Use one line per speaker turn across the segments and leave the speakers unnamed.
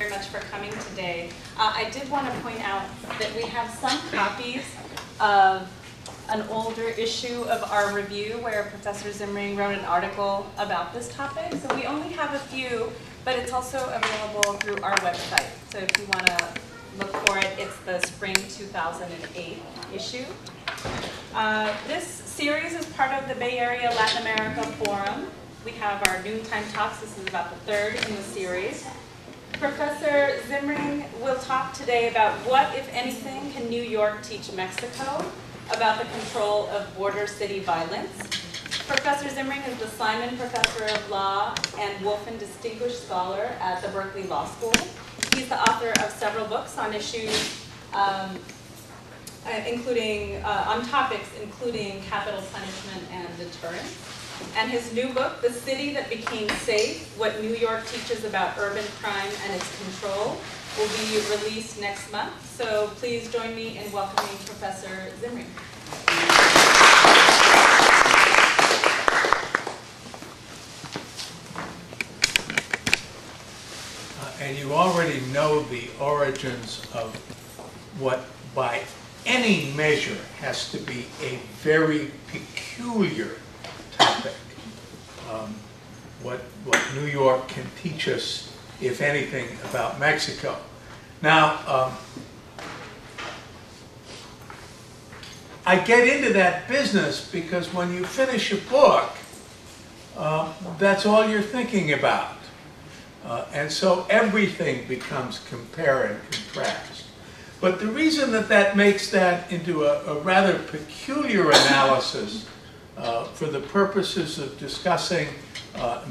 very much for coming today. I did want to point out that we have some copies of an older issue of our review where Professor Zimring wrote an article about this topic. So we only have a few, but it's also available through our website. So if you want to look for it, it's the spring 2008 issue. This series is part of the Bay Area Latin America Forum. We have our noontime talks. This is about the third in the series. Professor Zimring will talk today about what, if anything, can New York teach Mexico about the control of border city violence. Professor Zimring is the Simon Professor of Law and Wolfen Distinguished Scholar at the Berkeley Law School. He's the author of several books on issues, on topics including capital punishment and deterrence. And his new book, The City That Became Safe, What New York Teaches About Urban Crime and Its Control, will be released next month. So please join me in welcoming Professor Zimring.
And you already know the origins of what, by any measure, has to be a very peculiar topic. What New York can teach us, if anything, about Mexico. Now, I get into that business because when you finish a book, that's all you're thinking about. And so everything becomes compare and contrast. But the reason that makes that into a rather peculiar analysis for the purposes of discussing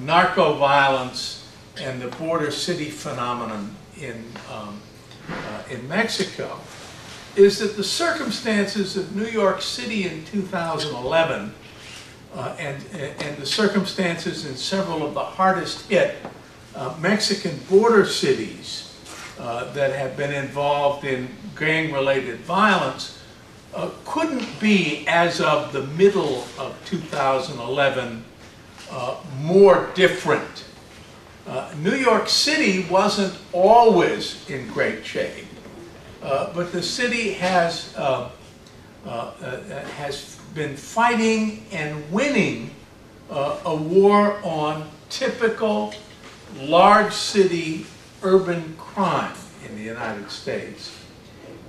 narco-violence and the border city phenomenon in Mexico is that the circumstances of New York City in 2011 and the circumstances in several of the hardest hit Mexican border cities that have been involved in gang-related violence couldn't be, as of the middle of 2011, more different. New York City wasn't always in great shape, but the city has been fighting and winning a war on typical large city urban crime in the United States.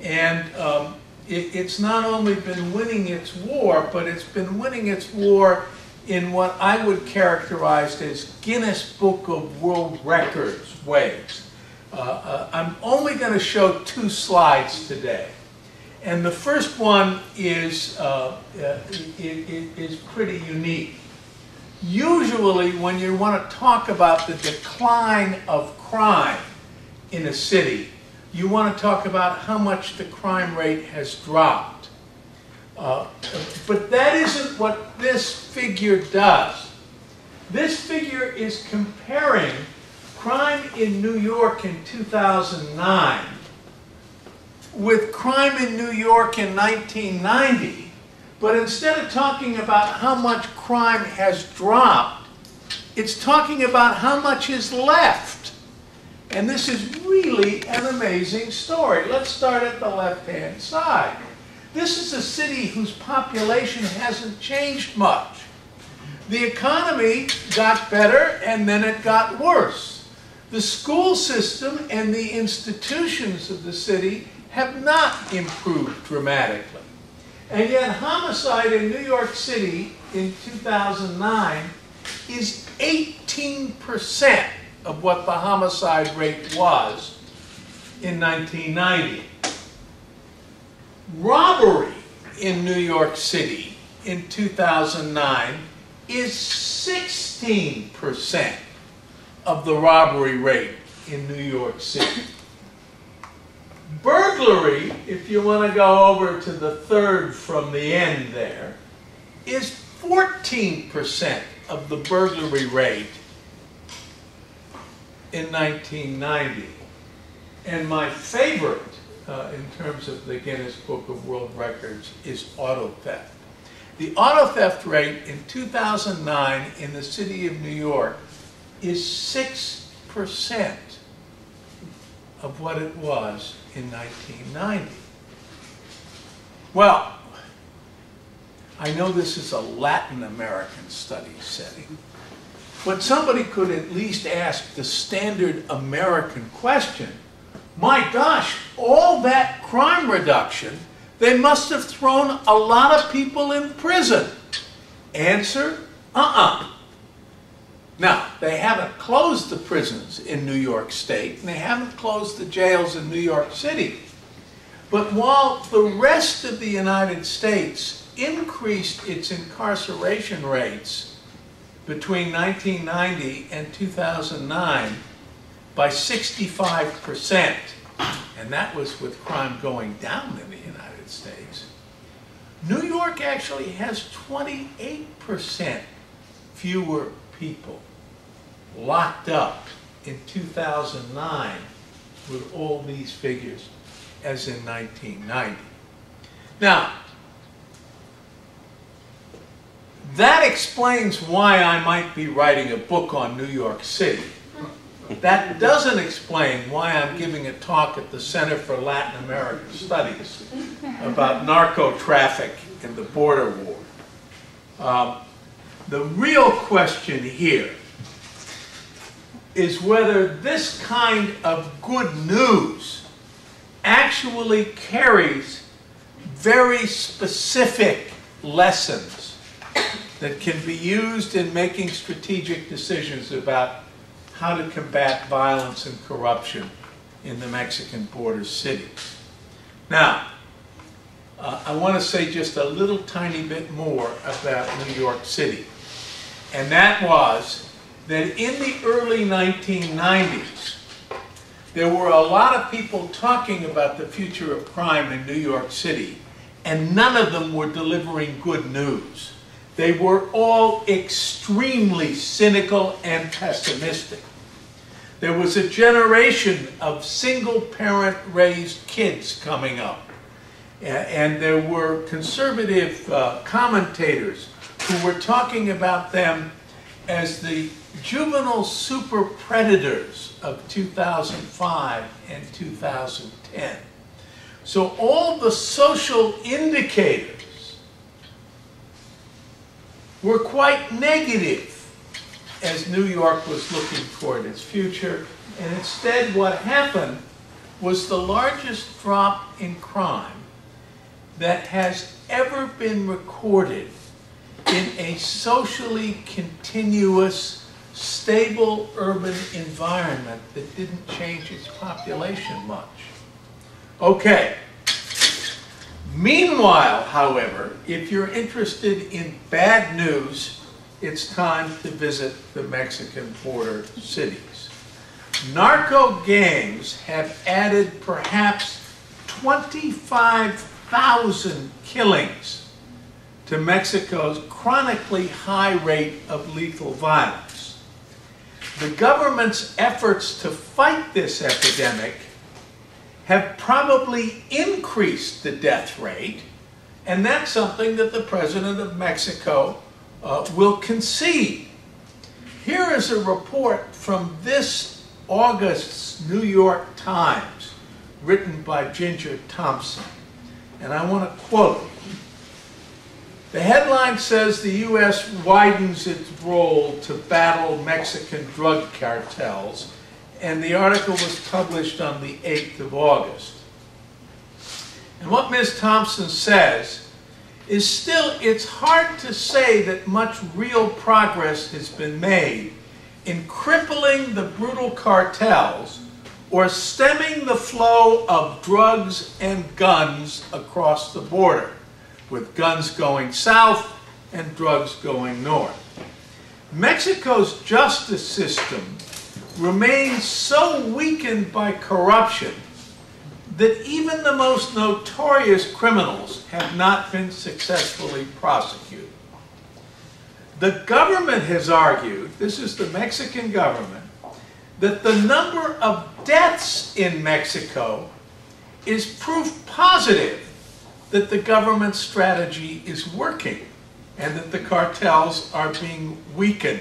And it's not only been winning its war, but it's been winning its war in what I would characterize as Guinness Book of World Records ways. I'm only going to show two slides today. And the first one is pretty unique. Usually when you want to talk about the decline of crime in a city, you want to talk about how much the crime rate has dropped. But that isn't what this figure does. This figure is comparing crime in New York in 2009 with crime in New York in 1990. But instead of talking about how much crime has dropped, it's talking about how much is left. And this is really an amazing story. Let's start at the left-hand side. This is a city whose population hasn't changed much. The economy got better and then it got worse. The school system and the institutions of the city have not improved dramatically. And yet homicide in New York City in 2009 is 18% of what the homicide rate was in 1990. Robbery in New York City in 2009 is 16% of the robbery rate in New York City. Burglary, if you want to go over to the third from the end there, is 14% of the burglary rate in 1990. And my favorite in terms of the Guinness Book of World Records is auto theft. The auto theft rate in 2009 in the city of New York is 6%. of what it was in 1990. Well, I know this is a Latin American study setting, but somebody could at least ask the standard American question, my gosh, all that crime reduction, they must have thrown a lot of people in prison. Answer, Now, they haven't closed the prisons in New York State, and they haven't closed the jails in New York City. But while the rest of the United States increased its incarceration rates between 1990 and 2009 by 65%, and that was with crime going down in the United States, New York actually has 28% fewer people locked up in 2009 with all these figures as in 1990. Now, that explains why I might be writing a book on New York City. That doesn't explain why I'm giving a talk at the Center for Latin American Studies about narco-traffic and the border war. The real question here is whether this kind of good news actually carries very specific lessons that can be used in making strategic decisions about how to combat violence and corruption in the Mexican border cities. Now, I want to say just a little tiny bit more about New York City. And that was that in the early 1990s, there were a lot of people talking about the future of crime in New York City, and none of them were delivering good news. They were all extremely cynical and pessimistic. There was a generation of single-parent raised kids coming up. And there were conservative commentators who were talking about them as the juvenile super predators of 2005 and 2010. So all the social indicators were quite negative as New York was looking toward its future. And instead what happened was the largest drop in crime that has ever been recorded in a socially continuous, stable urban environment that didn't change its population much. Okay. Meanwhile, however, if you're interested in bad news, it's time to visit the Mexican border cities. Narco gangs have added perhaps 25,000 killings to Mexico's chronically high rate of lethal violence. The government's efforts to fight this epidemic have probably increased the death rate, and that's something that the President of Mexico will concede. Here is a report from this August's New York Times, written by Ginger Thompson, and I want to quote. The headline says the U.S. widens its role to battle Mexican drug cartels, and the article was published on the 8th of August. And what Ms. Thompson says is still, it's hard to say that much real progress has been made in crippling the brutal cartels or stemming the flow of drugs and guns across the border, with guns going south and drugs going north. Mexico's justice system remains so weakened by corruption that even the most notorious criminals have not been successfully prosecuted. The government has argued, this is the Mexican government, that the number of deaths in Mexico is proof positive that the government's strategy is working and that the cartels are being weakened.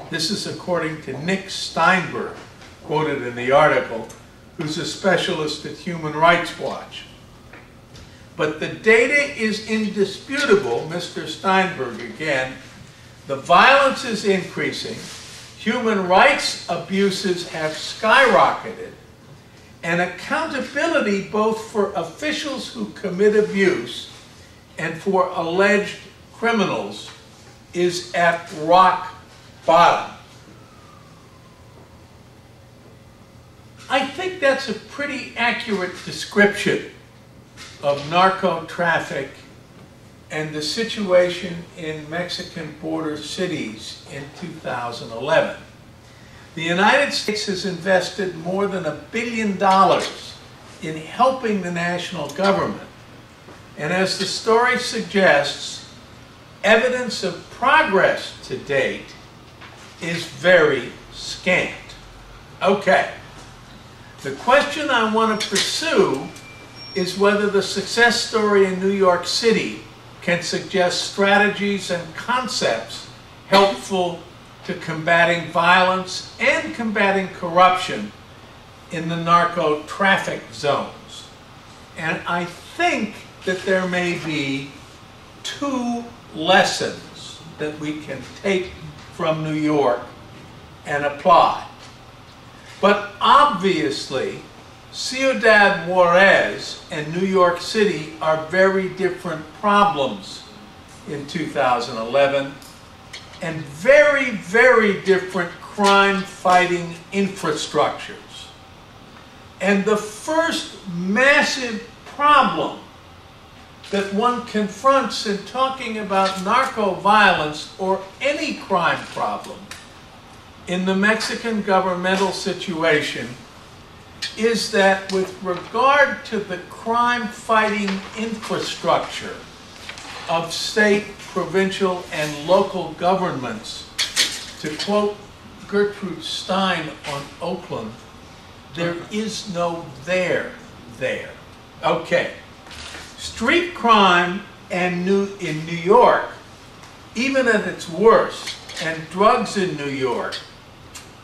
This is according to Nick Steinberg, quoted in the article, who's a specialist at Human Rights Watch. But the data is indisputable, Mr. Steinberg again. The violence is increasing, human rights abuses have skyrocketed, and accountability both for officials who commit abuse and for alleged criminals is at rock bottom. I think that's a pretty accurate description of narco traffic and the situation in Mexican border cities in 2011. The United States has invested more than $1 billion in helping the national government. And as the story suggests, evidence of progress to date is very scant. Okay. The question I want to pursue is whether the success story in New York City can suggest strategies and concepts helpful to combating violence and combating corruption in the narco traffic zones. And I think that there may be two lessons that we can take from New York and apply. But obviously, Ciudad Juarez and New York City are very different problems in 2011, and very, very different crime-fighting infrastructures. And the first massive problem that one confronts in talking about narco violence or any crime problem in the Mexican governmental situation is that with regard to the crime-fighting infrastructure of state, provincial, and local governments, to quote Gertrude Stein on Oakland, there is no there. Okay. Street crime in New York, even at its worst, and drugs in New York,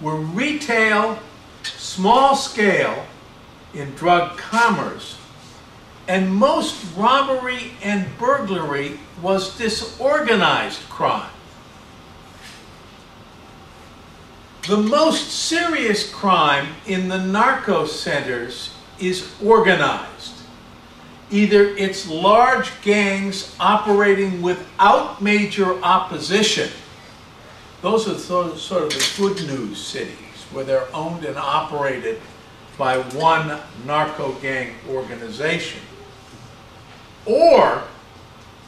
were retail, small scale in drug commerce, and most robbery and burglary was disorganized crime. The most serious crime in the narco centers is organized. Either it's large gangs operating without major opposition. Those are sort of the good news cities, where they're owned and operated by one narco gang organization. Or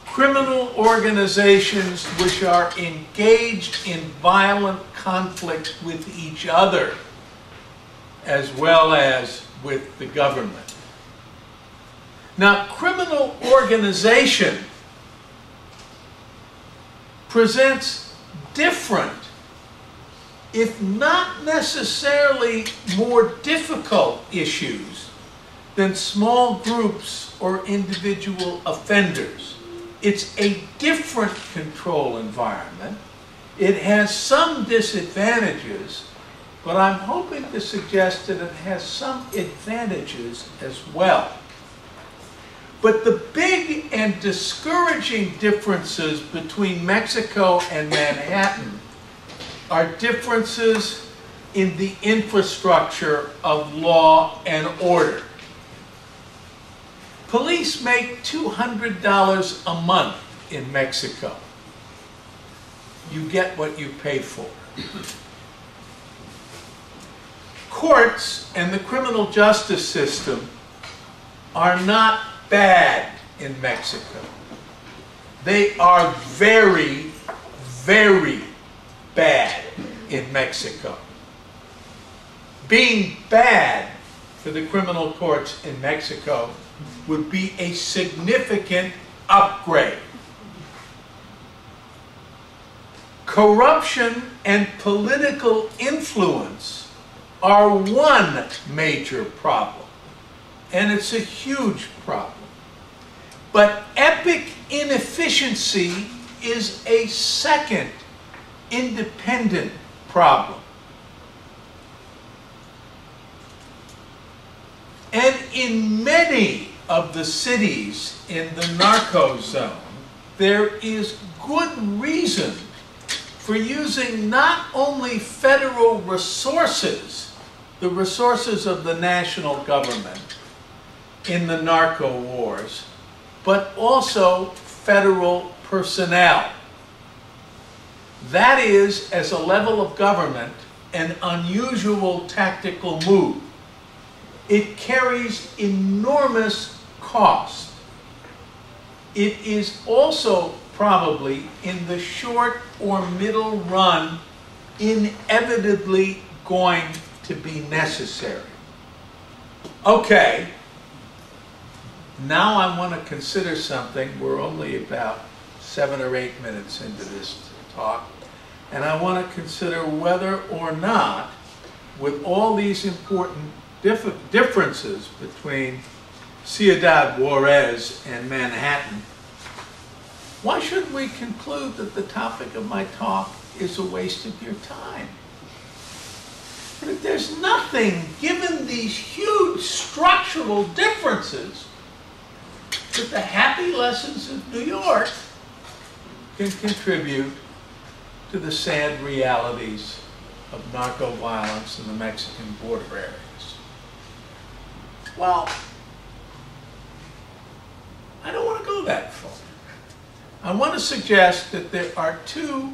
criminal organizations which are engaged in violent conflict with each other, as well as with the government. Now, criminal organization presents different, if not necessarily more difficult, issues than small groups or individual offenders. It's a different control environment. It has some disadvantages, but I'm hoping to suggest that it has some advantages as well. But the big and discouraging differences between Mexico and Manhattan are differences in the infrastructure of law and order. Police make $200 a month in Mexico. You get what you pay for. Courts and the criminal justice system are not bad in Mexico. They are very, very bad in Mexico. Being bad for the criminal courts in Mexico would be a significant upgrade. Corruption and political influence are one major problem, and it's a huge problem. But epic inefficiency is a second independent problem. And in many of the cities in the narco zone, there is good reason for using not only federal resources, the resources of the national government in the narco wars, but also federal personnel. That is, as a level of government, an unusual tactical move. It carries enormous cost. It is also probably, in the short or middle run, inevitably going to be necessary. Okay, now I want to consider something. We're only about 7 or 8 minutes into this talk, and I want to consider whether or not, with all these important differences between Ciudad Juarez and Manhattan, why shouldn't we conclude that the topic of my talk is a waste of your time? But if there's nothing, given these huge structural differences, that the happy lessons of New York can contribute to the sad realities of narco violence in the Mexican border areas. Well, I don't want to go that far. I want to suggest that there are two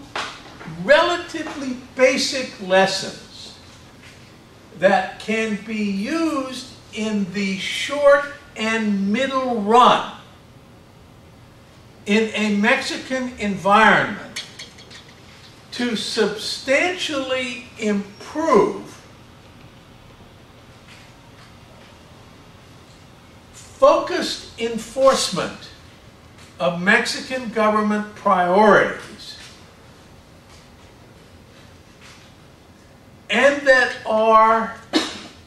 relatively basic lessons that can be used in the short and middle run in a Mexican environment to substantially improve focused enforcement of Mexican government priorities, and that are,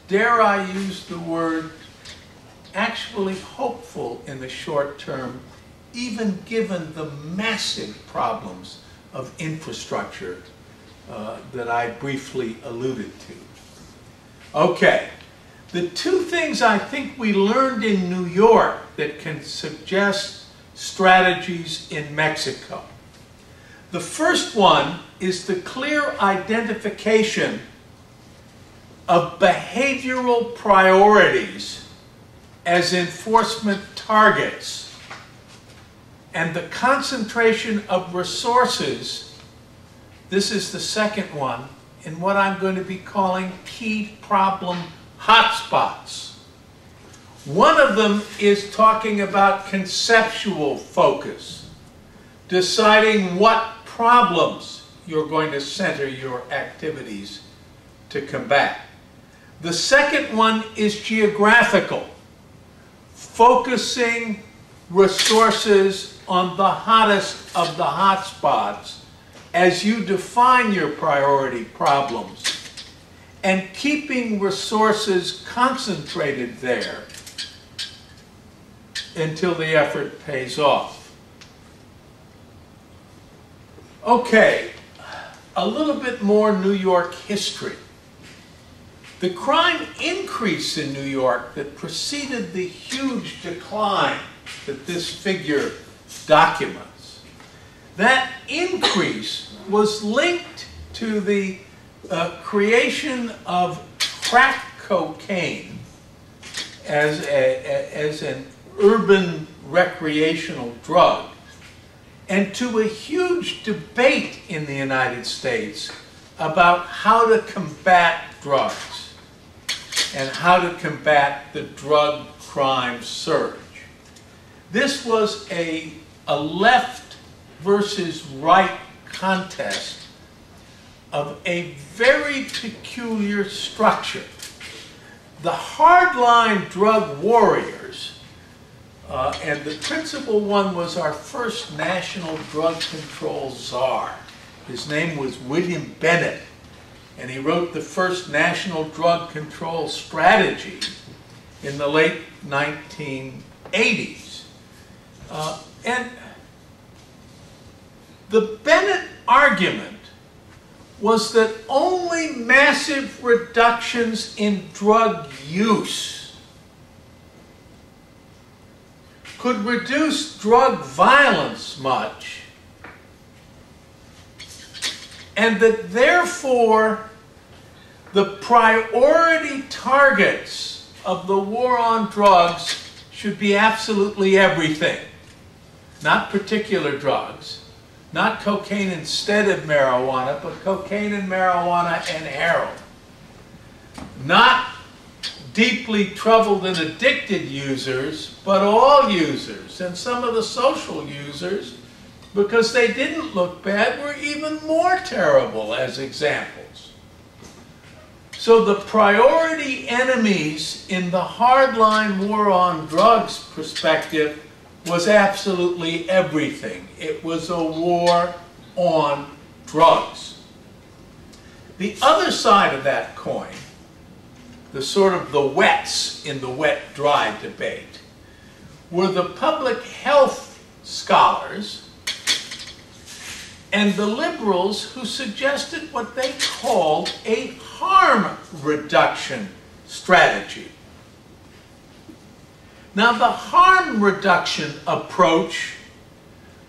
dare I use the word, actually hopeful in the short term, even given the massive problems of infrastructure that I briefly alluded to. Okay, the two things I think we learned in New York that can suggest strategies in Mexico. The first one is the clear identification of behavioral priorities as enforcement targets and the concentration of resources, this is the second one, in what I'm going to be calling key problem hotspots. One of them is talking about conceptual focus, deciding what problems you're going to center your activities to combat. The second one is geographical, focusing resources on the hottest of the hotspots as you define your priority problems, and keeping resources concentrated there until the effort pays off. Okay, a little bit more New York history. The crime increase in New York that preceded the huge decline that this figure documents, that increase was linked to the creation of crack cocaine as an urban recreational drug, and to a huge debate in the United States about how to combat drugs and how to combat the drug crime surge. This was a left versus right contest of a very peculiar structure. The hardline drug warriors, and the principal one was our first national drug control czar. His name was William Bennett, and he wrote the first national drug control strategy in the late 1980s. And the Bennett argument was that only massive reductions in drug use could reduce drug violence much, and that therefore the priority targets of the war on drugs should be absolutely everything. Not particular drugs, not cocaine instead of marijuana, but cocaine and marijuana and heroin. Not deeply troubled and addicted users, but all users, and some of the social users, because they didn't look bad, were even more terrible as examples. So the priority enemies in the hardline war on drugs perspective was absolutely everything. It was a war on drugs. The other side of that coin, the sort of the wets in the wet-dry debate, were the public health scholars and the liberals who suggested what they called a harm reduction strategy. Now, the harm reduction approach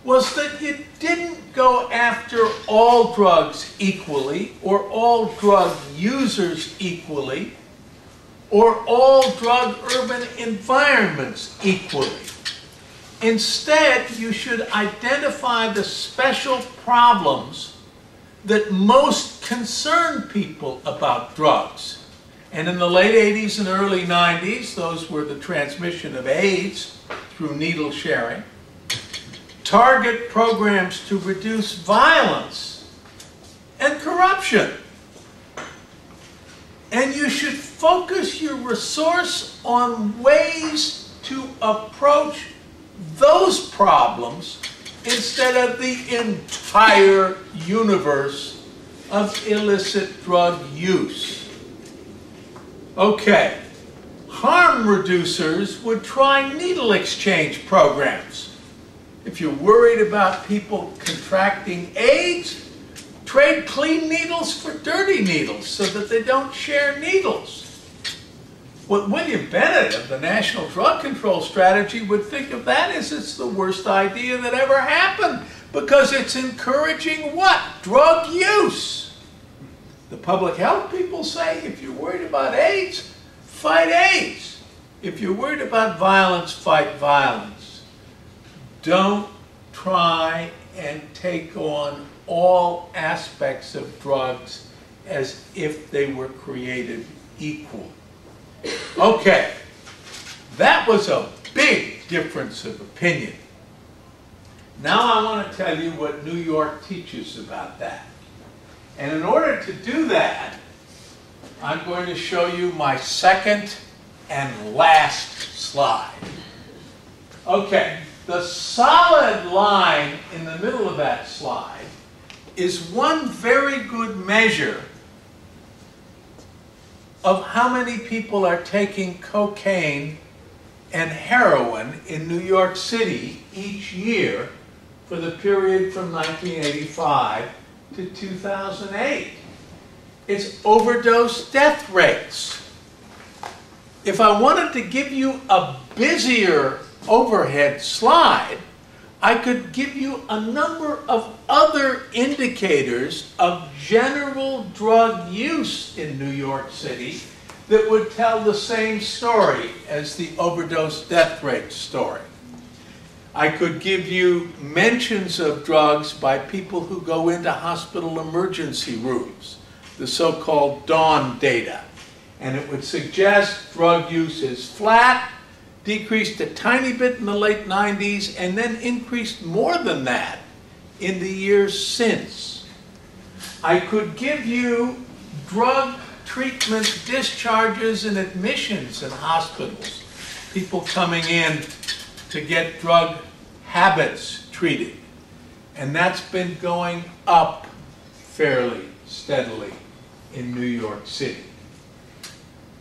was that you didn't go after all drugs equally, or all drug users equally, or all drug urban environments equally. Instead, you should identify the special problems that most concern people about drugs. And in the late 80s and early 90s, those were the transmission of AIDS through needle sharing, target programs to reduce violence and corruption. And you should focus your resource on ways to approach those problems instead of the entire universe of illicit drug use. Okay, harm reducers would try needle exchange programs. If you're worried about people contracting AIDS, trade clean needles for dirty needles so that they don't share needles. What William Bennett of the National Drug Control Strategy would think of that is it's the worst idea that ever happened, because it's encouraging what? Drug use. The public health people say if you're worried about AIDS, fight AIDS. If you're worried about violence, fight violence. Don't try and take on all aspects of drugs as if they were created equal. Okay, that was a big difference of opinion. Now I want to tell you what New York teaches about that. And in order to do that, I'm going to show you my second and last slide. Okay, the solid line in the middle of that slide is one very good measure of how many people are taking cocaine and heroin in New York City each year for the period from 1985 to 2008. It's overdose death rates. If I wanted to give you a busier overhead slide, I could give you a number of other indicators of general drug use in New York City that would tell the same story as the overdose death rate story. I could give you mentions of drugs by people who go into hospital emergency rooms, the so-called dawn data. And it would suggest drug use is flat, decreased a tiny bit in the late 90s, and then increased more than that in the years since. I could give you drug treatment discharges and admissions in hospitals, people coming in to get drug habits treated. And that's been going up fairly steadily in New York City.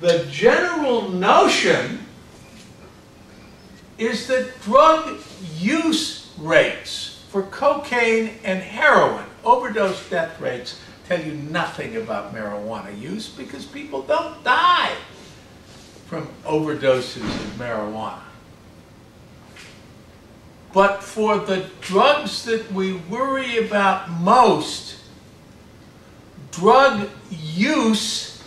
The general notion is that drug use rates for cocaine and heroin, overdose death rates, tell you nothing about marijuana use because people don't die from overdoses of marijuana. But for the drugs that we worry about most, drug use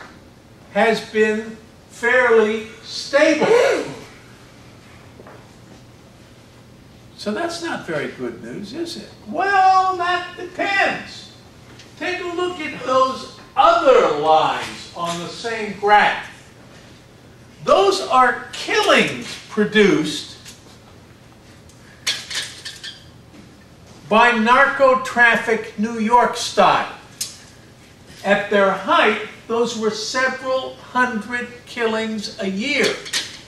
has been fairly stable. So that's not very good news, is it? Well, that depends. Take a look at those other lines on the same graph. Those are killings produced by narco-traffic New York style. At their height, those were several hundred killings a year.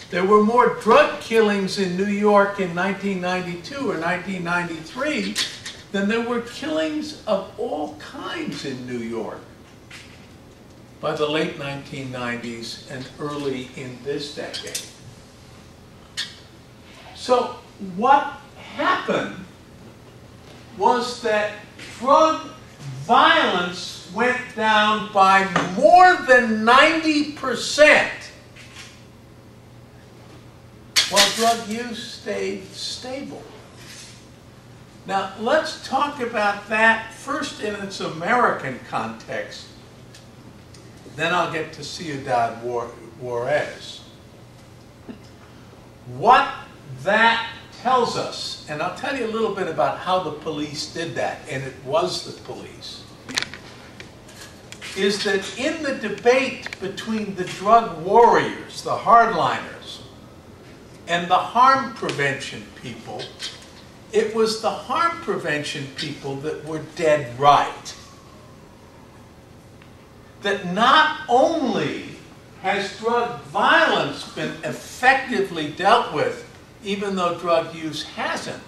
There were more drug killings in New York in 1992 or 1993 than there were killings of all kinds in New York by the late 1990s and early in this decade. So what happened was that drug violence went down by more than 90%, while drug use stayed stable. Now, let's talk about that first in its American context. Then I'll get to Ciudad Juarez. What that tells us, and I'll tell you a little bit about how the police did that, and it was the police, is that in the debate between the drug warriors, the hardliners, and the harm prevention people, it was the harm prevention people that were dead right. That not only has drug violence been effectively dealt with, even though drug use hasn't,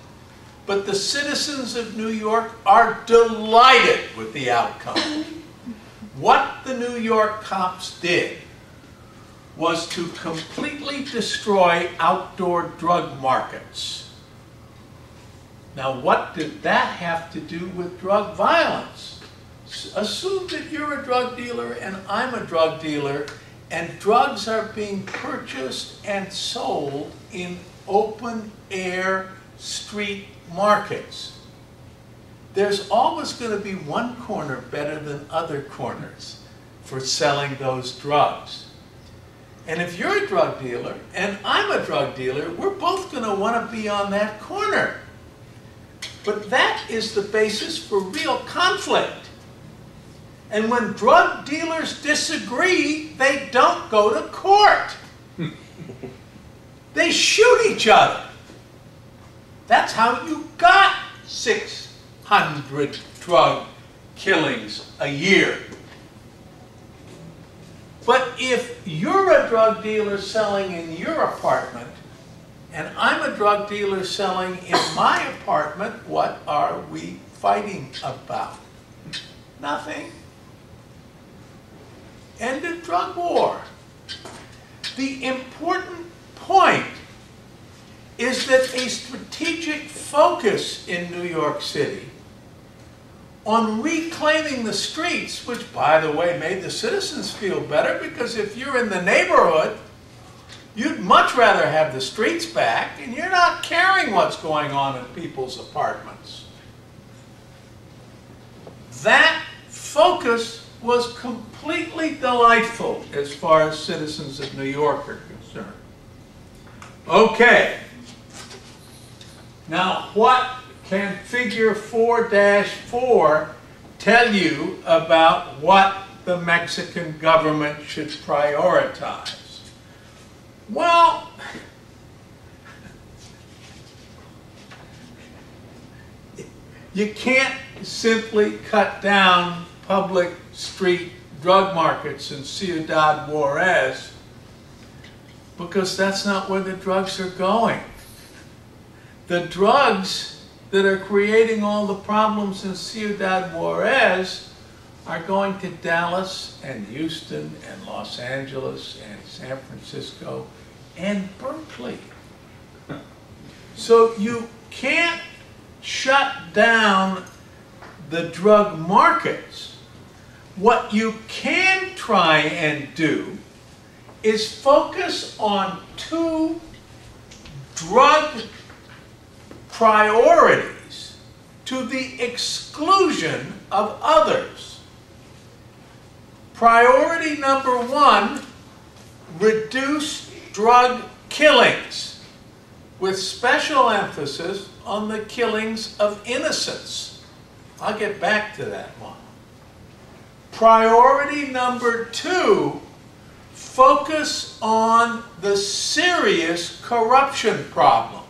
but the citizens of New York are delighted with the outcome. What the New York cops did was to completely destroy outdoor drug markets. Now, what did that have to do with drug violence? Assume that you're a drug dealer and I'm a drug dealer, and drugs are being purchased and sold in open-air street markets. There's always going to be one corner better than other corners for selling those drugs. And if you're a drug dealer and I'm a drug dealer, we're both going to want to be on that corner. But that is the basis for real conflict. And when drug dealers disagree, they don't go to court. They shoot each other. That's how you got 600 drug killings a year. But if you're a drug dealer selling in your apartment, and I'm a drug dealer selling in my apartment, what are we fighting about? Nothing. End of drug war. The important point is that a strategic focus in New York City on reclaiming the streets, which, by the way, made the citizens feel better, because if you're in the neighborhood, you'd much rather have the streets back, and you're not caring what's going on in people's apartments. That focus was completely delightful as far as citizens of New York are concerned. Okay. Now, what can figure 4-4 tell you about what the Mexican government should prioritize? Well, you can't simply cut down public street drug markets in Ciudad Juarez, because that's not where the drugs are going. The drugs that are creating all the problems in Ciudad Juarez are going to Dallas and Houston and Los Angeles and San Francisco and Berkeley. So you can't shut down the drug markets. What you can try and do is focus on two drug priorities to the exclusion of others. Priority number one, reduce drug killings, with special emphasis on the killings of innocents. I'll get back to that one. Priority number two, focus on the serious corruption problems.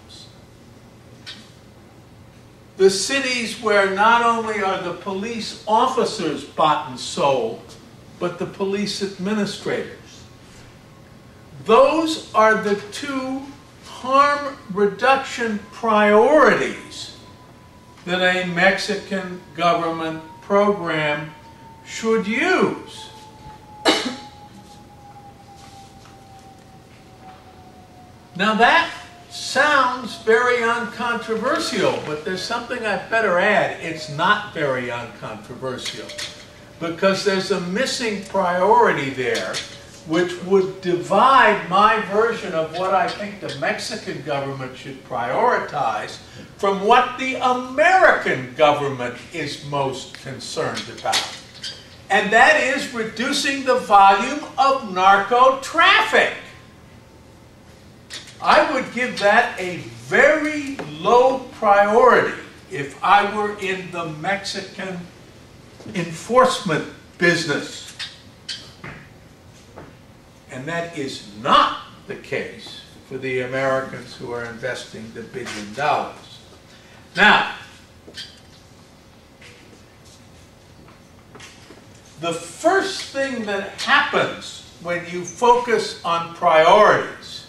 The cities where not only are the police officers bought and sold, but the police administrators. Those are the two harm reduction priorities that a Mexican government program should use. Now that sounds very uncontroversial, but there's something I better add. It's not very uncontroversial, because there's a missing priority there, which would divide my version of what I think the Mexican government should prioritize from what the American government is most concerned about. And that is reducing the volume of narco traffic. I would give that a very low priority if I were in the Mexican enforcement business. And that is not the case for the Americans who are investing the $1 billion. Now, the first thing that happens when you focus on priorities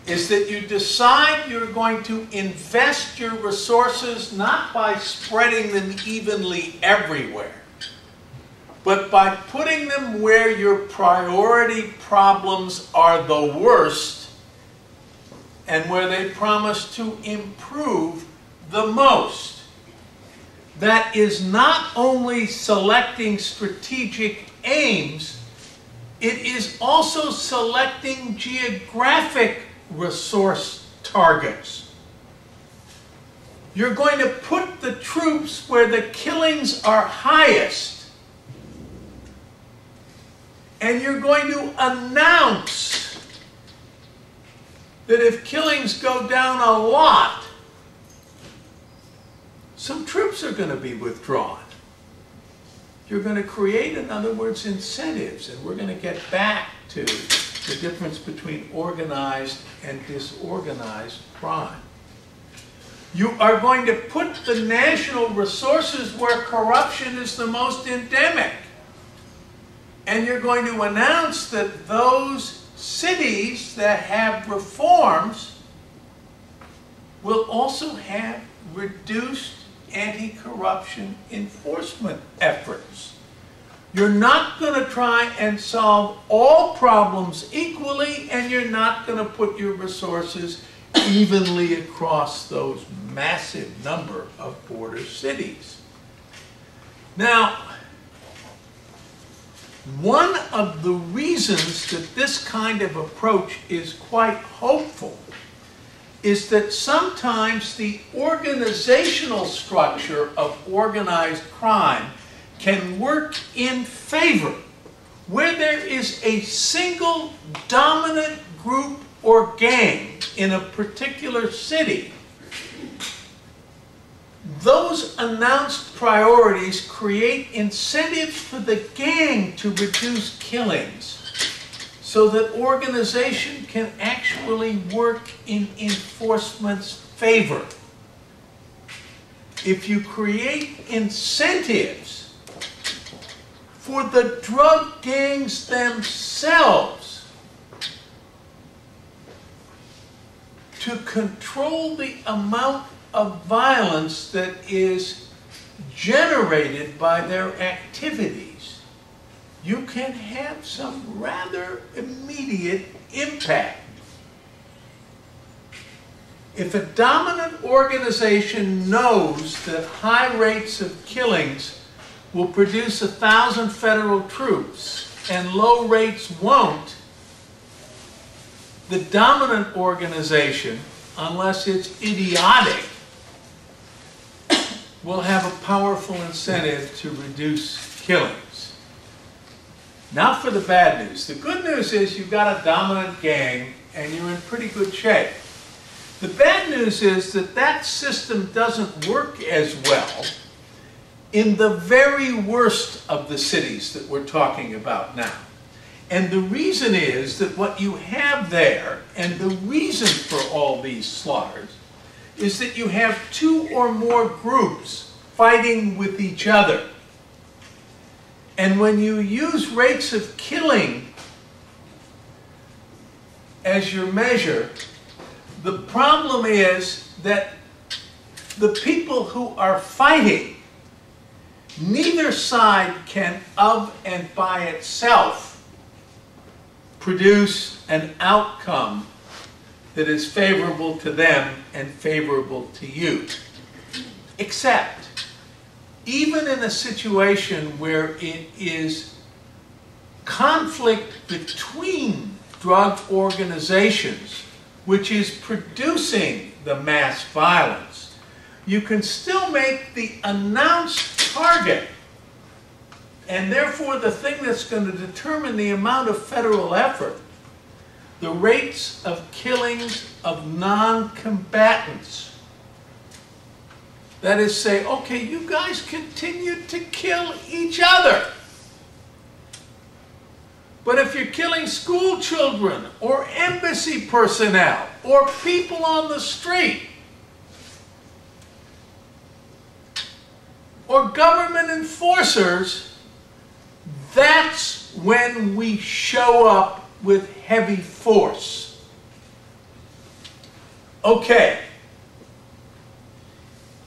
is that you decide you're going to invest your resources not by spreading them evenly everywhere, but by putting them where your priority problems are the worst and where they promise to improve the most. That is not only selecting strategic aims, it is also selecting geographic resource targets. You're going to put the troops where the killings are highest, and you're going to announce that if killings go down a lot, some troops are going to be withdrawn. You're going to create, in other words, incentives, and we're going to get back to the difference between organized and disorganized crime. You are going to put the national resources where corruption is the most endemic. And you're going to announce that those cities that have reforms will also have reduced anti-corruption enforcement efforts. You're not going to try and solve all problems equally, and you're not going to put your resources evenly across those massive number of border cities. Now, one of the reasons that this kind of approach is quite hopeful is that sometimes the organizational structure of organized crime can work in favor. Where there is a single dominant group or gang in a particular city, those announced priorities create incentives for the gang to reduce killings, so that organization can actually work in enforcement's favor. If you create incentives for the drug gangs themselves to control the amount of violence that is generated by their activities, you can have some rather immediate impact. If a dominant organization knows that high rates of killings will produce 1,000 federal troops and low rates won't, the dominant organization, unless it's idiotic, will have a powerful incentive to reduce killings. Now for the bad news. The good news is you've got a dominant gang and you're in pretty good shape. The bad news is that that system doesn't work as well in the very worst of the cities that we're talking about now. And the reason is that what you have there, and the reason for all these slaughters, is that you have two or more groups fighting with each other. And when you use rates of killing as your measure, the problem is that the people who are fighting, neither side can of and by itself produce an outcome that is favorable to them and favorable to you. Except, even in a situation where it is conflict between drug organizations which is producing the mass violence, you can still make the announced target, and therefore the thing that's going to determine the amount of federal effort, the rates of killings of non-combatants. That is, say, okay, you guys continue to kill each other. But if you're killing school children or embassy personnel or people on the street or government enforcers, that's when we show up with heavy force. Okay.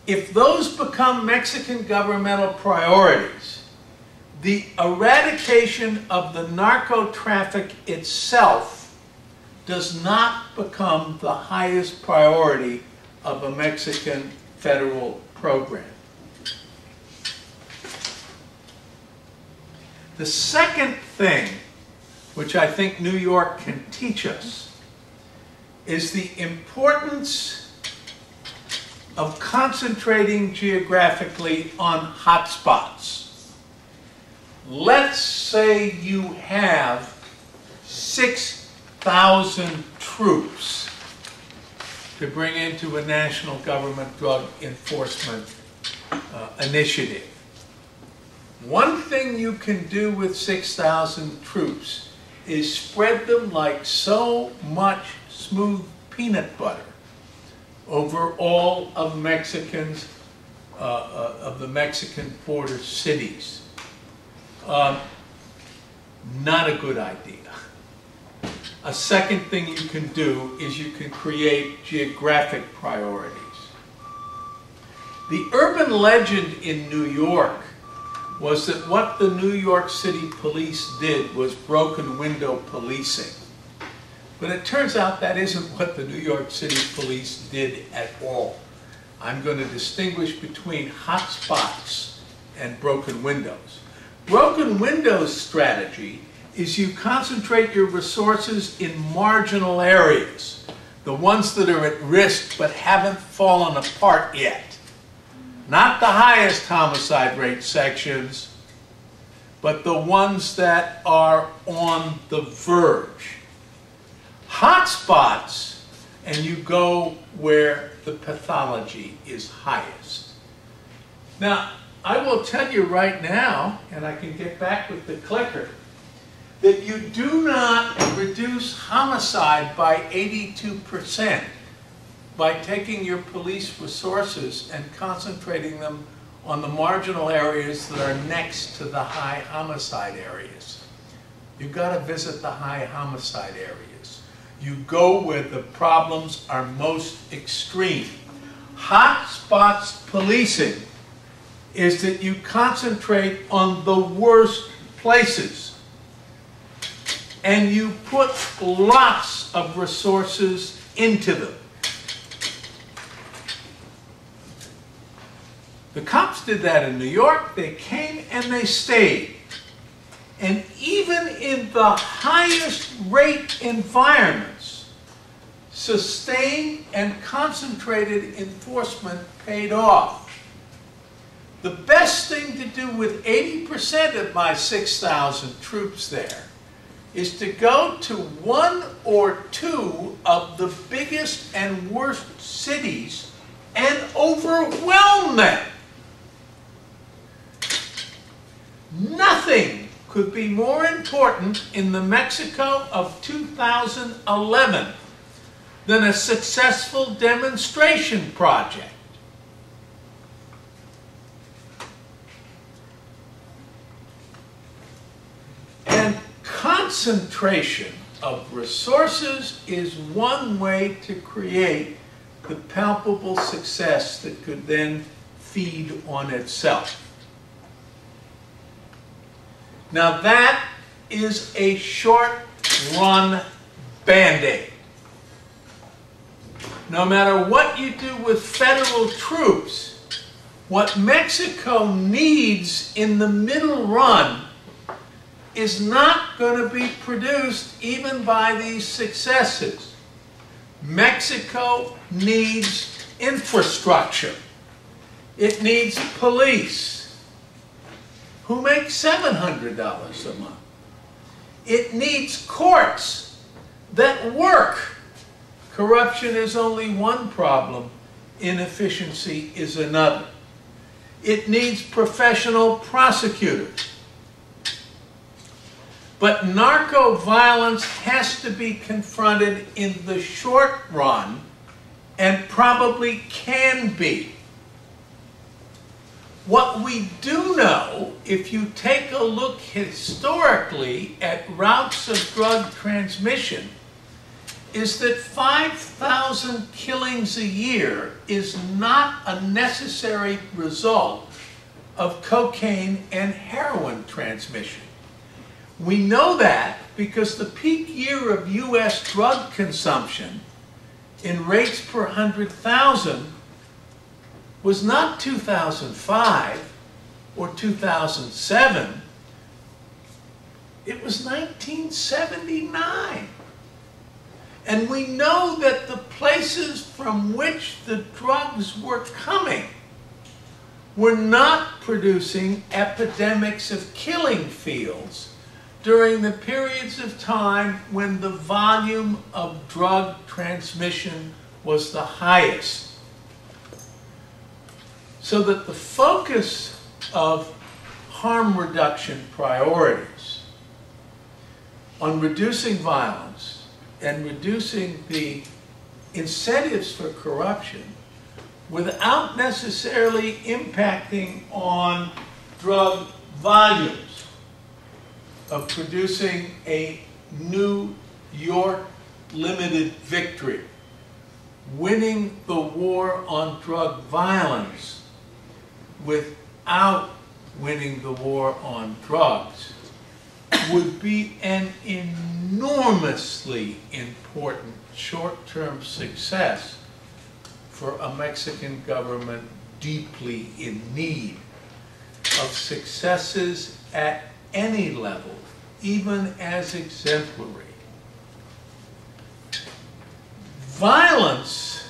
If those become Mexican governmental priorities, the eradication of the narco traffic itself does not become the highest priority of a Mexican federal program. The second thing, which I think New York can teach us, is the importance of concentrating geographically on hotspots. Let's say you have 6,000 troops to bring into a national government drug enforcement initiative. One thing you can do with 6,000 troops is spread them like so much smooth peanut butter over all of Mexicans, of the Mexican border cities. Not a good idea. A second thing you can do is you can create geographic priorities. The urban legend in New York was that what the New York City police did was broken window policing. But it turns out that isn't what the New York City police did at all. I'm going to distinguish between hot spots and broken windows. Broken windows strategy is you concentrate your resources in marginal areas, the ones that are at risk but haven't fallen apart yet. Not the highest homicide rate sections, but the ones that are on the verge. Hotspots, and you go where the pathology is highest. Now, I will tell you right now, and I can get back with the clicker, that you do not reduce homicide by 82% by taking your police resources and concentrating them on the marginal areas that are next to the high homicide areas. You've got to visit the high homicide areas. You go where the problems are most extreme. Hot spots policing is that you concentrate on the worst places and you put lots of resources into them. The cops did that in New York. They came and they stayed. And even in the highest rate environments, sustained and concentrated enforcement paid off. The best thing to do with 80% of my 6,000 troops there is to go to one or two of the biggest and worst cities and overwhelm them. Nothing could be more important in the Mexico of 2011 than a successful demonstration project. And concentration of resources is one way to create the palpable success that could then feed on itself. Now that is a short-run Band-Aid. No matter what you do with federal troops, what Mexico needs in the middle run is not going to be produced even by these successes. Mexico needs infrastructure. It needs police, who make $700 a month. It needs courts that work. Corruption is only one problem. Inefficiency is another. It needs professional prosecutors. But narco-violence has to be confronted in the short run, and probably can be. What we do know, if you take a look historically at routes of drug transmission, is that 5,000 killings a year is not a necessary result of cocaine and heroin transmission. We know that because the peak year of US drug consumption in rates per 100,000 was not 2005 or 2007, it was 1979. And we know that the places from which the drugs were coming were not producing epidemics of killing fields during the periods of time when the volume of drug transmission was the highest. So that the focus of harm reduction priorities on reducing violence and reducing the incentives for corruption without necessarily impacting on drug volumes, of producing a New York limited victory, winning the war on drug violence without winning the war on drugs, would be an enormously important short-term success for a Mexican government deeply in need of successes at any level, even as exemplary. Violence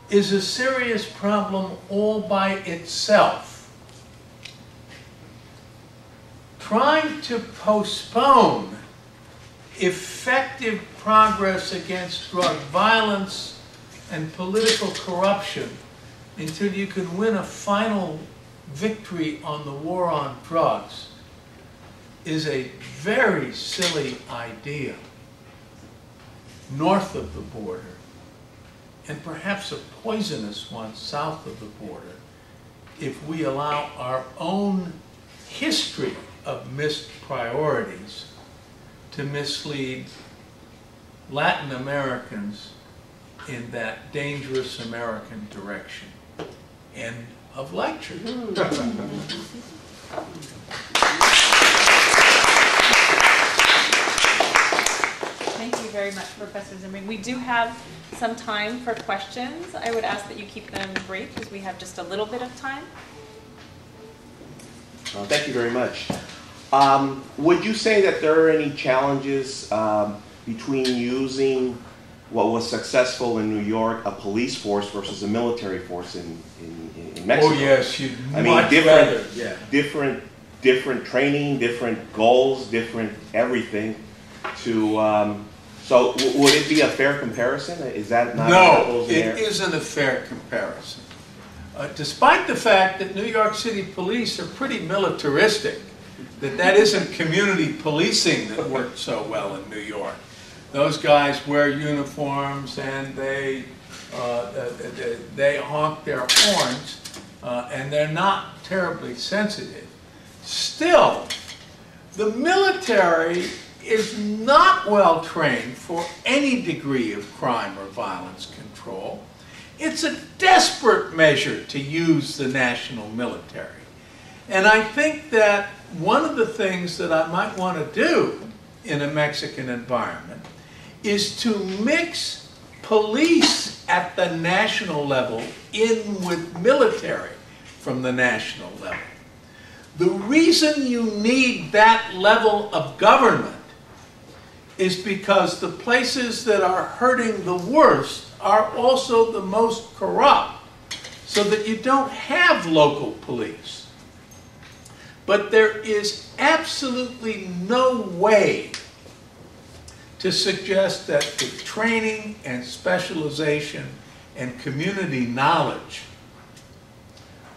is a serious problem all by itself. Trying to postpone effective progress against drug violence and political corruption until you can win a final victory on the war on drugs is a very silly idea north of the border, and perhaps a poisonous one south of the border, if we allow our own history of missed priorities to mislead Latin Americans in that dangerous American direction. End of lecture.
Thank you very much, Professor Zimring. We do have some time for questions. I would ask that you keep them brief because we have just a little bit of time.
Thank you very much. Would you say that there are any challenges between using what was successful in New York, a police force versus a military force in Mexico.
Oh yes, you'd
I mean,
much rather, yeah.
different training, different goals, different everything. So would it be a fair comparison? Is that not
No, it isn't a fair comparison. Despite the fact that New York City police are pretty militaristic, that isn't community policing that worked so well in New York. Those guys wear uniforms and they honk their horns, and they're not terribly sensitive. Still, the military is not well trained for any degree of crime or violence control. It's a desperate measure to use the national military. And I think that one of the things that I might want to do in a Mexican environment is to mix police at the national level in with military from the national level. The reason you need that level of government is because the places that are hurting the worst are also the most corrupt, so that you don't have local police. But there is absolutely no way to suggest that the training and specialization and community knowledge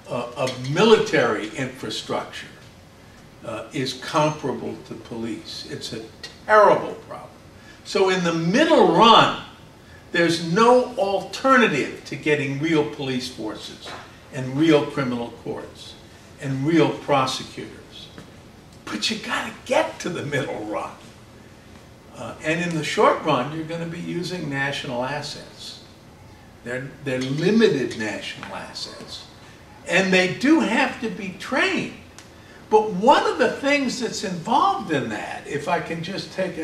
of military infrastructure is comparable to police. It's a terrible problem. So in the middle run, there's no alternative to getting real police forces and real criminal courts and real prosecutors. But you got to get to the middle run. And in the short run, you're going to be using national assets. They're limited national assets. And they do have to be trained. But one of the things that's involved in that, if I can just take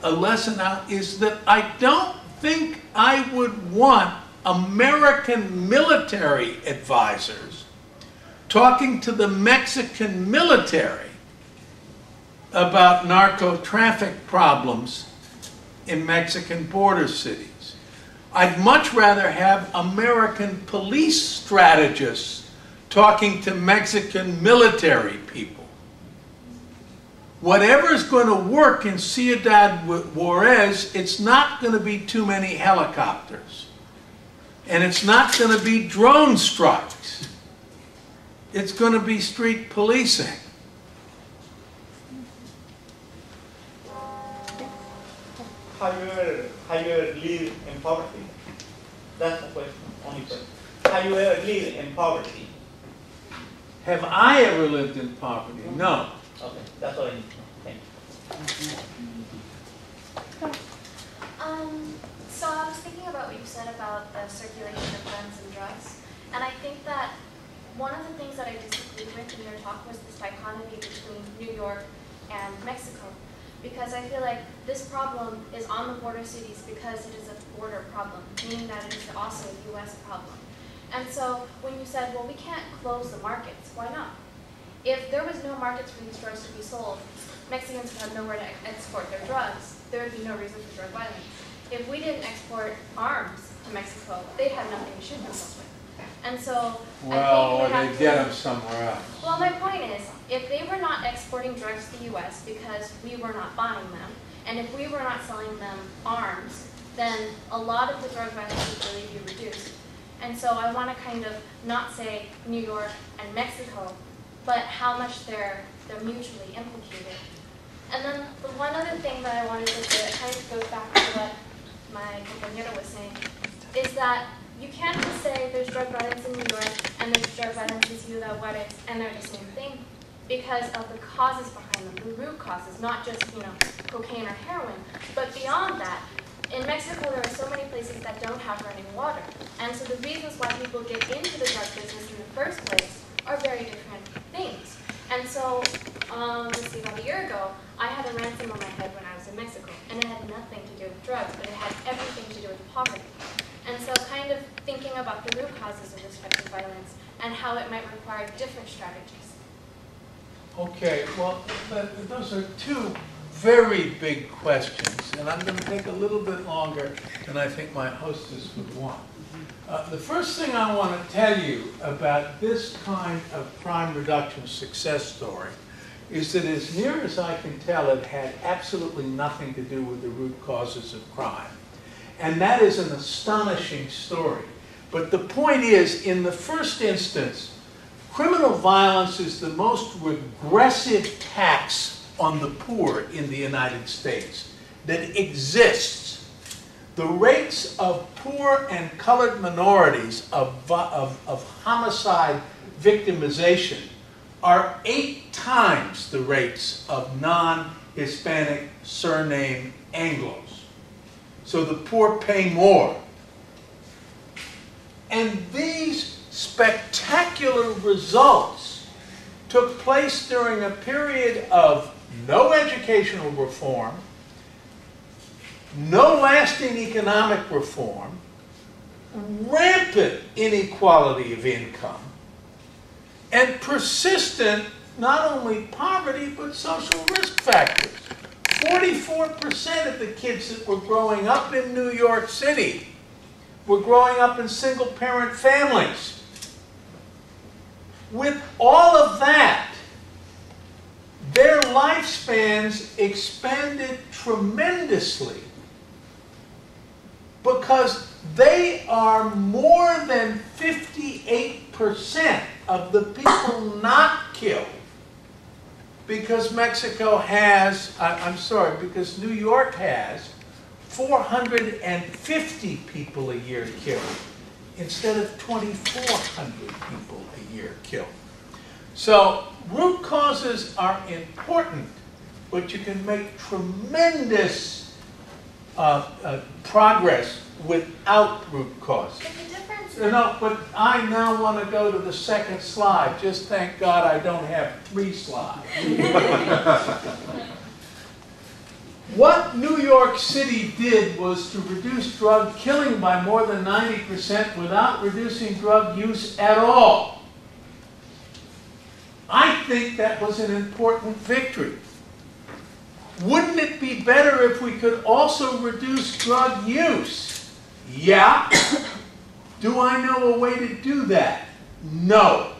a lesson out, is that I don't think I would want American military advisors talking to the Mexican military about narco-traffic problems in Mexican border cities. I'd much rather have American police strategists talking to Mexican military people. Whatever's going to work in Ciudad Juarez, it's not going to be too many helicopters. And it's not going to be drone strikes. It's going to be street policing.
Have you ever lived in poverty? That's the question, only question. Have you ever lived in poverty?
Have I ever lived in poverty? No.
Okay, that's all I need. Thank you.
So I was thinking about what you said about the circulation of guns and drugs, and I think that one of the things that I disagreed with in your talk was this dichotomy between New York and Mexico, because I feel like this problem is on the border cities because it is a border problem, meaning that it is also a U.S. problem. And so when you said, well, we can't close the markets, why not? If there was no markets for these drugs to be sold, Mexicans would have nowhere to export their drugs. There would be no reason for drug violence. If we didn't export arms to Mexico, they'd have nothing to shoot themselves with. And so
well, they'd get them somewhere else.
Well, my point is, if they were not exporting drugs to the U.S. because we were not buying them, and if we were not selling them arms, then a lot of the drug violence would really be reduced. And so I want to kind of not say New York and Mexico, but how much they're mutually implicated. And then the one other thing that I wanted to say that kind of goes back to what my compañero was saying, is that you can't just say there's drug violence in New York and there's drug violence in Ciudad Juarez and they're the same thing, because of the causes behind them, the root causes, not just, cocaine or heroin, but beyond that. In Mexico, there are so many places that don't have running water. And so the reasons why people get into the drug business in the first place are very different things. And so, let's see, about a year ago, I had a ransom on my head when I was in Mexico. And it had nothing to do with drugs, but it had everything to do with poverty. And so kind of thinking about the root causes of this type of violence and how it might require different strategies.
Okay, well, those are two very big questions, and I'm going to take a little bit longer than I think my hostess would want. The first thing I want to tell you about this kind of crime reduction success story is that, as near as I can tell, it had absolutely nothing to do with the root causes of crime. And that is an astonishing story. But the point is, in the first instance, criminal violence is the most regressive tax on the poor in the United States that exists. The rates of poor and colored minorities of homicide victimization are 8 times the rates of non-Hispanic surname Anglos. So the poor pay more. And these spectacular results took place during a period of no educational reform, no lasting economic reform, rampant inequality of income, and persistent not only poverty but social risk factors. 44% of the kids that were growing up in New York City were growing up in single-parent families. With all of that, their lifespans expanded tremendously because they are more than 58% of the people not killed, because Mexico has, because New York has 450 people a year killed instead of 2,400 people a year killed. So root causes are important, but you can make tremendous progress without root causes.
But the difference
No, but I now want to go to the second slide. Just thank God I don't have 3 slides. What New York City did was to reduce drug killing by more than 90% without reducing drug use at all. I think that was an important victory. Wouldn't it be better if we could also reduce drug use? Yeah. Do I know a way to do that? No.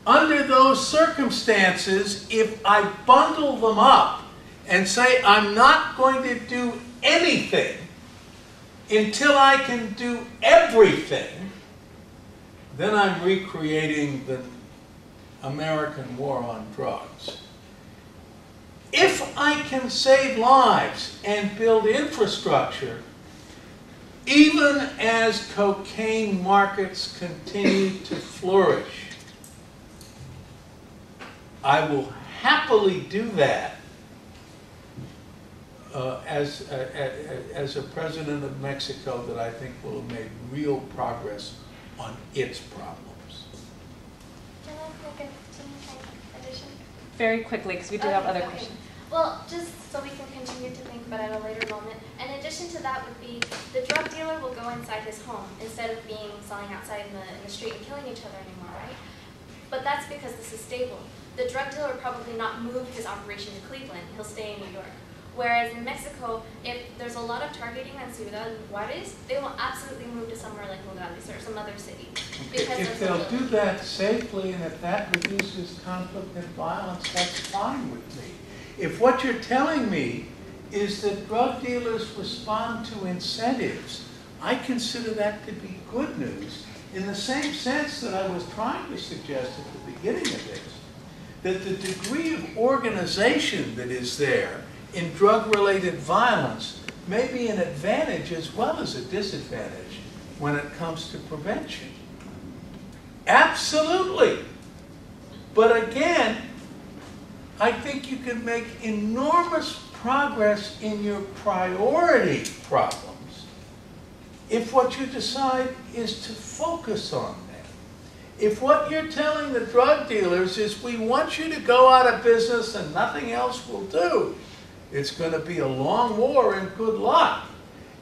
Under those circumstances, if I bundle them up and say I'm not going to do anything until I can do everything, then I'm recreating the American war on drugs. If I can save lives and build infrastructure, even as cocaine markets continue to flourish, I will happily do that as a president of Mexico that I think will have made real progress on its problems.
Can I make a teeny addition?
Very quickly, because we do have other
Okay.
questions.
Well, just so we can continue to think about it at a later moment. In addition to that would be the drug dealer will go inside his home instead of selling outside in the street and killing each other anymore, right? But that's because this is stable. The drug dealer will probably not move his operation to Cleveland. He'll stay in New York. Whereas in Mexico, if there's a lot of targeting on Ciudad Juarez, they will absolutely move to somewhere like Nogales or some other city. Because
If they'll do that safely and if that reduces conflict and violence, that's fine with me. If what you're telling me is that drug dealers respond to incentives, I consider that to be good news in the same sense that I was trying to suggest at the beginning of this, that the degree of organization that is there in drug-related violence may be an advantage as well as a disadvantage when it comes to prevention. Absolutely. But again, I think you can make enormous progress in your priority problems if what you decide is to focus on them. If what you're telling the drug dealers is we want you to go out of business and nothing else will do, it's going to be a long war and good luck.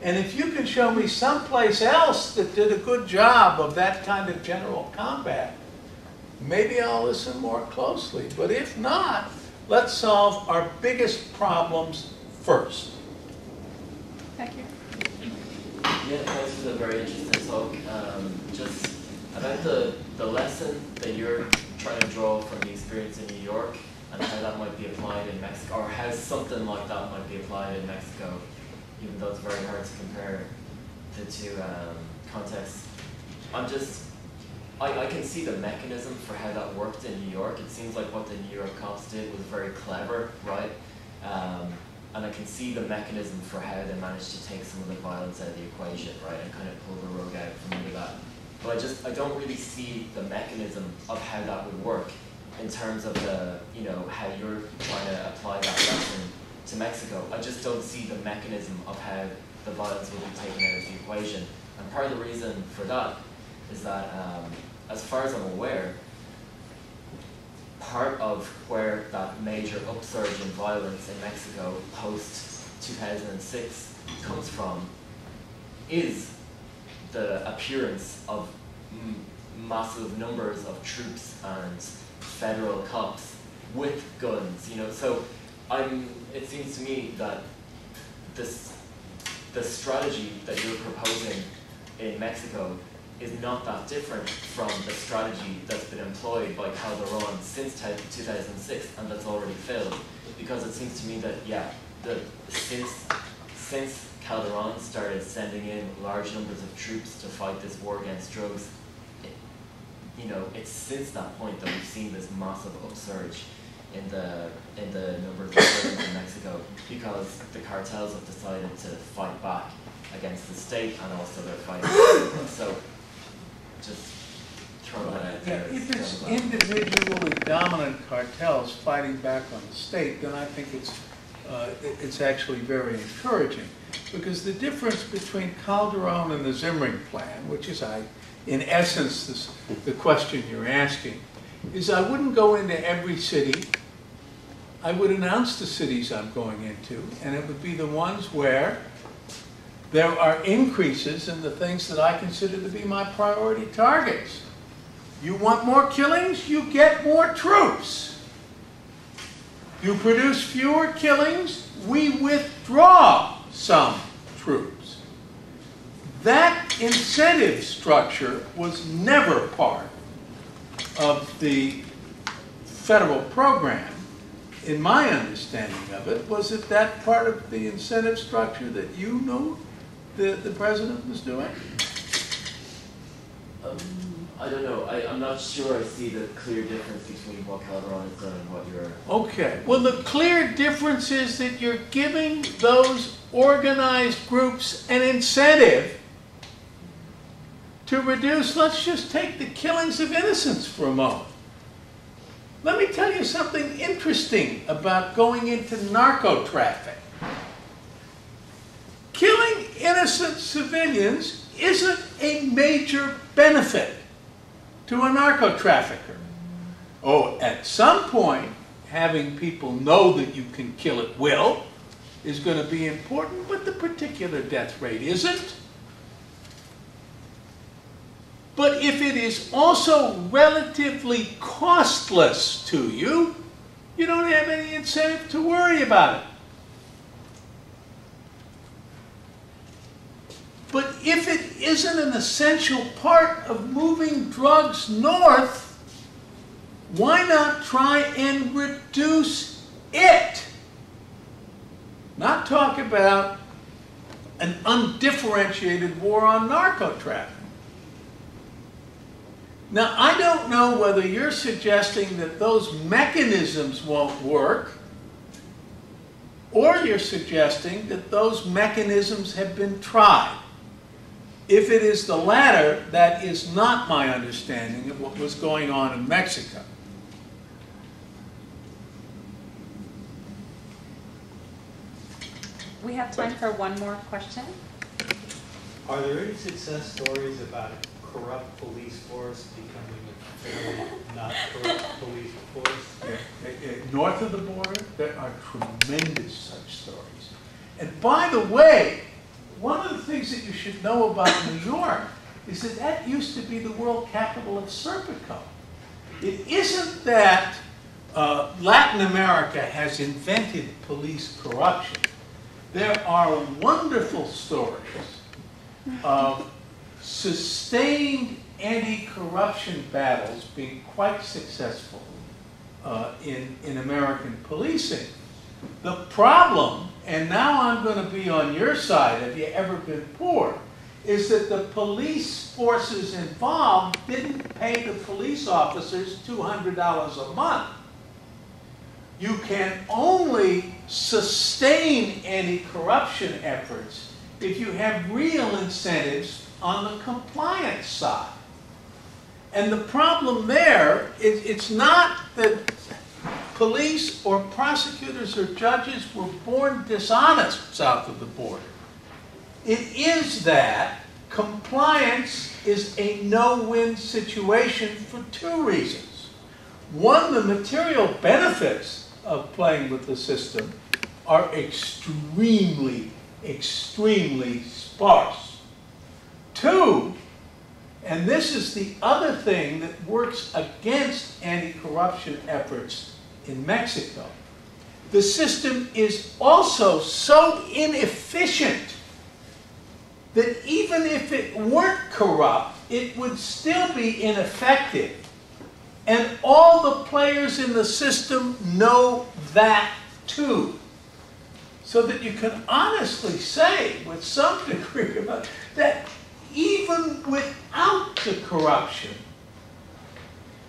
And if you can show me someplace else that did a good job of that kind of general combat, maybe I'll listen more closely. But if not, Let's solve our biggest problems first.
Thank you.
Yeah, thanks for the very interesting talk. Just about the lesson that you're trying to draw from the experience in New York and how that might be applied in Mexico, or how something like that might be applied in Mexico, even though it's very hard to compare the two contexts. I can see the mechanism for how that worked in New York. It seems like what the New York cops did was very clever, right? And I can see the mechanism for how they managed to take some of the violence out of the equation, right, and kind of pull the rug out from under that. But I don't really see the mechanism of how that would work in terms of the, how you're trying to apply that lesson to Mexico. I just don't see the mechanism of how the violence will be taken out of the equation. And part of the reason for that is that, as far as I'm aware, part of where that major upsurge in violence in Mexico post-2006 comes from is the appearance of massive numbers of troops and federal cops with guns, So it seems to me that the strategy that you're proposing in Mexico is not that different from the strategy that's been employed by Calderon since 2006 and that's already failed. Because it seems to me that, since Calderon started sending in large numbers of troops to fight this war against drugs, it's since that point that we've seen this massive upsurge in the number of guns in Mexico, because the cartels have decided to fight back against the state and also they're fighting So just throw that out there.
If it's individually dominant cartels fighting back on the state, then I think it's actually very encouraging. Because the difference between Calderon and the Zimring plan, which is in essence the question you're asking, is I wouldn't go into every city. I would announce the cities I'm going into, and it would be the ones where there are increases in the things that I consider to be my priority targets. You want more killings? You get more troops. You produce fewer killings? We withdraw some troops. That incentive structure was never part of the federal program. In my understanding of it, was it that part of the incentive structure that you knew the president was doing?
I don't know. I'm not sure I see the clear difference between what Calderon has done and what you're...
Okay. Well, the clear difference is that you're giving those organized groups an incentive to reduce, let's just take the killings of innocents for a moment. Let me tell you something interesting about going into narco traffic. Killing innocent civilians isn't a major benefit to a narco trafficker. Oh, at some point, having people know that you can kill at will is going to be important, but the particular death rate isn't. But if it is also relatively costless to you, you don't have any incentive to worry about it. But if it isn't an essential part of moving drugs north, why not try and reduce it? Not talk about an undifferentiated war on narco trafficking. Now, I don't know whether you're suggesting that those mechanisms won't work, or you're suggesting that those mechanisms have been tried. If it is the latter, that is not my understanding of what was going on in Mexico.
We have time for one more question.
Are there any success stories about a corrupt police force becoming a fairly not corrupt police force?
North of the border, there are tremendous such stories. And by the way, one of the things that you should know about New York is that that used to be the world capital of Serpico. It isn't that Latin America has invented police corruption. There are wonderful stories of sustained anti-corruption battles being quite successful in American policing. The problem, and now I'm going to be on your side, have you ever been poor, is that the police forces involved didn't pay the police officers $200 a month. You can only sustain anti-corruption efforts if you have real incentives on the compliance side. And the problem there is it's not that police or prosecutors or judges were born dishonest south of the border. It is that compliance is a no-win situation for two reasons. One, the material benefits of playing with the system are extremely, extremely sparse. Two, and this is the other thing that works against anti-corruption efforts in Mexico, the system is also so inefficient that even if it weren't corrupt, it would still be ineffective. And all the players in the system know that too. So that you can honestly say, with some degree of it, that even without the corruption,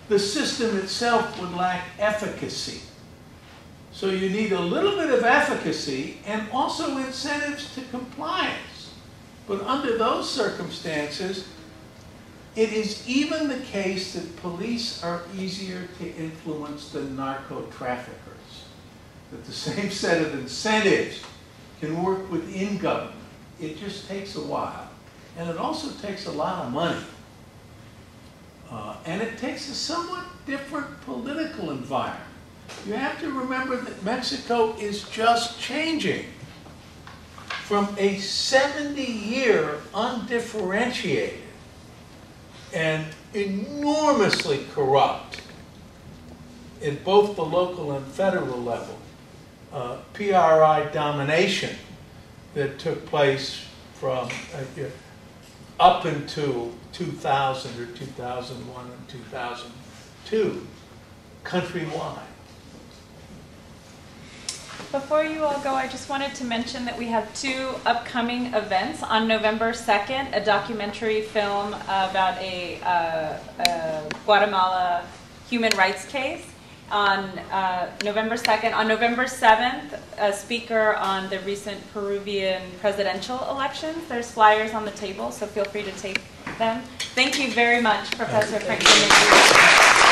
the system itself would lack efficacy. So you need a little bit of efficacy and also incentives to compliance. But under those circumstances, it is even the case that police are easier to influence than narco-traffickers. That the same set of incentives can work within government. It just takes a while. And it also takes a lot of money. And it takes a somewhat different political environment. You have to remember that Mexico is just changing from a 70-year undifferentiated and enormously corrupt in both the local and federal level PRI domination that took place from up until 2000 or 2001 and 2002 countrywide.
Before you all go, I just wanted to mention that we have two upcoming events. On November 2nd, a documentary film about a Guatemala human rights case. On November 2nd. On November 7th, a speaker on the recent Peruvian presidential elections. There's flyers on the table, so feel free to take them. Thank you very much, Professor Franklin.